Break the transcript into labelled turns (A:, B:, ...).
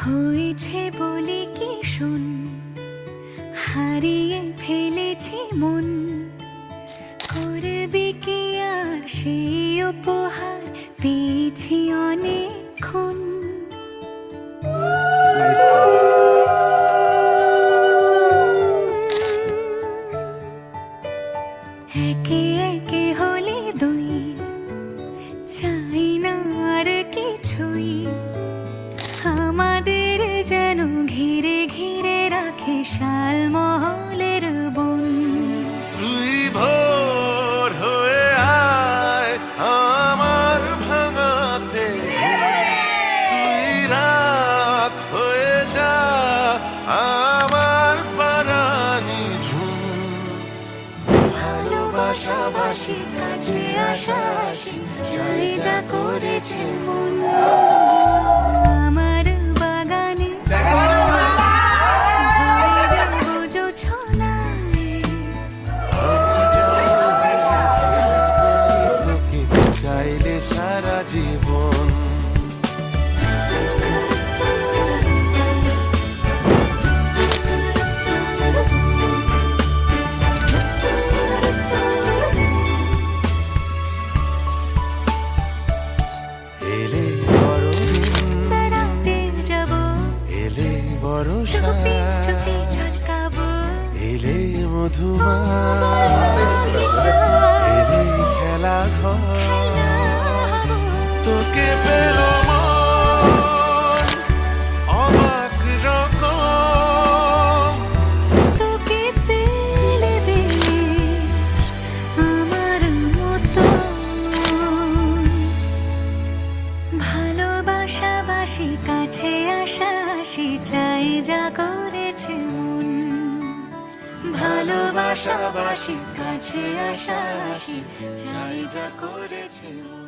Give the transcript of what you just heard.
A: হয়েছে বলে কি শোন, হারিয়ে ফেলেছি মন, করবি কি আর সেই উপহার পেয়েছি অনেকক্ষণ। একে একে হলে দুই, চাই না আর কিছুই, আমাদের যেন ঘিরে ঘিরে রাখে শালমহলের বন।
B: তুই ভোর হয়ে আয় আমার ভাঙাতে, তুই রাত হয়ে যা আমার পারানি ঝুম।
A: ভালোবাসাবাসি কাছে আসা আসি, চাই যা করেছে মন। আমার বাগানে ভরে দেব জোছনায়,
B: তোকে চাইলে সারা জীবন। এলে বড়দিন,
A: বেড়াতে যাব,
B: এলে বর্ষা,
A: চুপি চুপি ঝলকাবো,
B: এলে মধুমা, এলে খেলা ঘর। তোকে পেল মন অবাক রকম,
A: তোকে পেলে বেশ আমার মতো। ভালোবাসাবাসি কাছে আসা আসি, চাই যা করেছে মন। ভালোবাসাবাসি কাছে আসা আসি, চাই যা করেছে মন।